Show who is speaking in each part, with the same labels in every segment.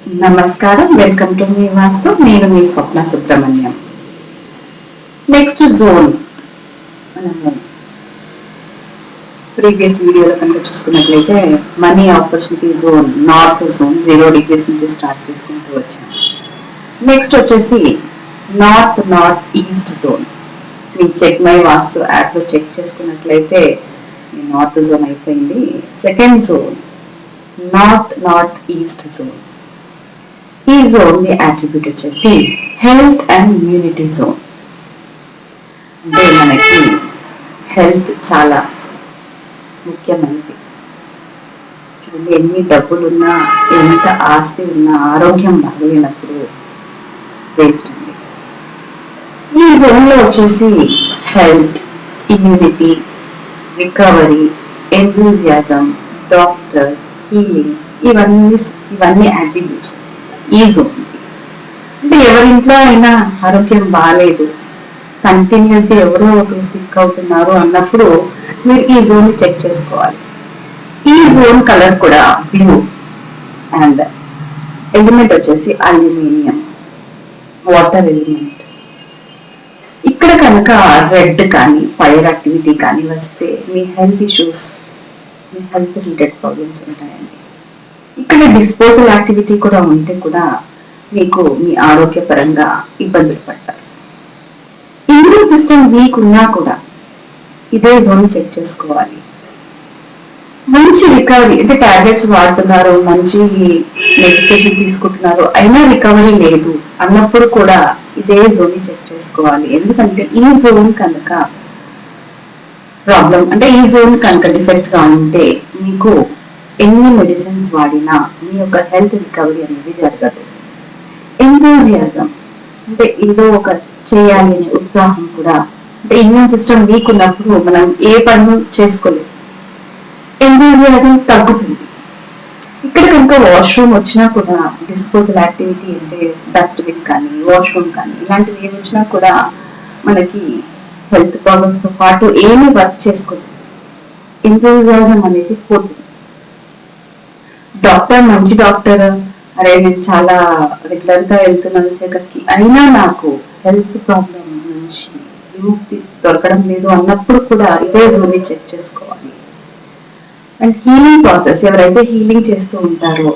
Speaker 1: నమస్కారం, welcome to మీ వాస్తు. నేను మీ స్వప్నసుబ్రహ్మణ్యం. నెక్స్ట్ జోన్ మనము ప్రీవియస్ వీడియోలో కనుక చూసుకున్నట్లయితే money opportunity zone, north zone 0 degrees నుంచి స్టార్ట్ చేసుకుంటూ వచ్చాము. నెక్స్ట్ వచ్చేసి నార్త్ ఈస్ట్ జోన్. మీ చెక్ మై వాస్తు యాప్ లో చెక్ చేసుకున్నట్లయితే నార్త్ జోన్ అయిపోయింది. Second zone north east zone. ఈ జోన్ ని అట్రిబ్యూట్ వచ్చేసి హెల్త్ అండ్ ఇమ్యూనిటీ జోన్. అంటే మనకి హెల్త్ చాలా ముఖ్యమైనది. ఎన్ని డబ్బులున్నా, ఎంత ఆస్తి ఉన్నా, ఆరోగ్యం బాగలేనప్పుడు వేస్ట్ అండి. ఈ జోన్ లో వచ్చేసి health, immunity, recovery, enthusiasm, doctor, healing ఇవన్నీ అట్రిబ్యూట్స్ ఈ జోన్. అంటే ఎవరింట్లో అయినా ఆరోగ్యం బాగాలేదు, కంటిన్యూస్ గా ఎవరో ఒకరు సిక్ అవుతున్నారు అన్నప్పుడు మీరు ఈ జోన్ ని చెక్ చేసుకోవాలి. ఈ జోన్ కలర్ కూడా బ్లూ అండ్ ఎలిమెంట్ వచ్చేసి అల్యూమినియం, వాటర్ ఎలిమెంట్. ఇక్కడ కనుక రెడ్ కానీ ఫైర్ యాక్టివిటీ కానీ వస్తే మీ హెల్త్ ఇష్యూస్, మీ హెల్త్ రిలేటెడ్ ప్రాబ్లమ్స్ ఉంటాయండి. ఇక్కడ డిస్పోజల్ యాక్టివిటీ కూడా ఉంటే కూడా మీకు మీ ఆరోగ్యపరంగా ఇబ్బందులు పడతారు. ఇమ్యూన్ సిస్టమ్ వీక్ ఉన్నా కూడా ఇదే జోన్ చెక్ చేసుకోవాలి. మంచి రికవరీ, అంటే టాబ్లెట్స్ వాడుతున్నారు, మంచి మెడికేషన్ తీసుకుంటున్నారు, అయినా రికవరీ లేదు అన్నప్పుడు కూడా ఇదే జోన్ చెక్ చేసుకోవాలి. ఎందుకంటే ఈ జోన్ కనుక ప్రాబ్లం, అంటే ఈ జోన్ కనుక డిఫెక్ట్ గా ఉంటే మీకు ఎన్ని మెడిసిన్స్ వాడినా మీ యొక్క హెల్త్ రికవరీ అనేది జరగదు. ఎంథూజియాజం అంటే ఏదో ఒక చేయాలి అనే ఉత్సాహం కూడా, అంటే ఇమ్యూన్ సిస్టమ్ వీక్ ఉన్నప్పుడు మనం ఏ పనులు చేసుకోలేదు, ఎంథూజియాజం తగ్గుతుంది. ఇక్కడ కనుక వాష్రూమ్ వచ్చినా కూడా డిస్పోజల్ యాక్టివిటీ, అంటే డస్ట్బిన్ కానీ వాష్రూమ్ కానీ ఇలాంటివి ఏమి వచ్చినా కూడా మనకి హెల్త్ ప్రాబ్లమ్స్ తో పాటు ఏమి వర్క్ చేసుకోలేదు, ఎంథూజియాజం అనేది పోతుంది. డాక్టర్ మంచి డాక్టర్, అరే నేను చాలా రెగ్యులర్ గా వెళ్తున్నాను చెకప్కి, అయినా నాకు హెల్త్ ప్రాబ్లం నుంచి విముక్తి దొరకడం లేదు అన్నప్పుడు కూడా ఇదే జోన్ చెక్ చేసుకోవాలి. అండ్ హీలింగ్ ప్రాసెస్, ఎవరైతే హీలింగ్ చేస్తూ ఉంటారో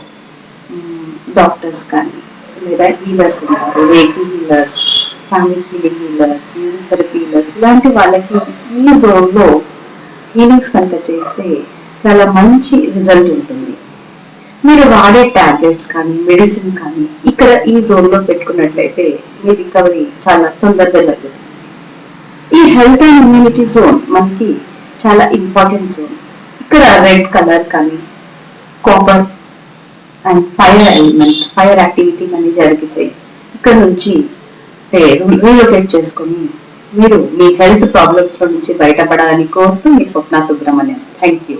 Speaker 1: డాక్టర్స్ కానీ లేదా హీలర్స్ ఉంటారు, reiki healers, family healing healers, music therapy healers, ఇలాంటి వాళ్ళకి ఈ జోన్ లో హీలింగ్స్ కనుక చేస్తే చాలా మంచి రిజల్ట్ ఉంటుంది. మీరు వాడే టాబ్లెట్స్ కానీ మెడిసిన్ కానీ ఇక్కడ ఈ జోన్ లో పెట్టుకున్నట్లయితే మీ రికవరీ చాలా తొందరగా జరుగుతుంది. ఈ హెల్త్ అండ్ ఇమ్యూనిటీ జోన్ మనకి చాలా ఇంపార్టెంట్ జోన్. ఇక్కడ రెడ్ కలర్ కానీ copper and fire element, fire activity కానీ జరిగితే ఇక్కడ నుంచి రీలొకేట్ చేసుకొని మీరు మీ హెల్త్ ప్రాబ్లమ్స్ లో నుంచి బయటపడాలని కోరుతూ మీ స్వప్నసుబ్రహ్మణ్యం. Thank you.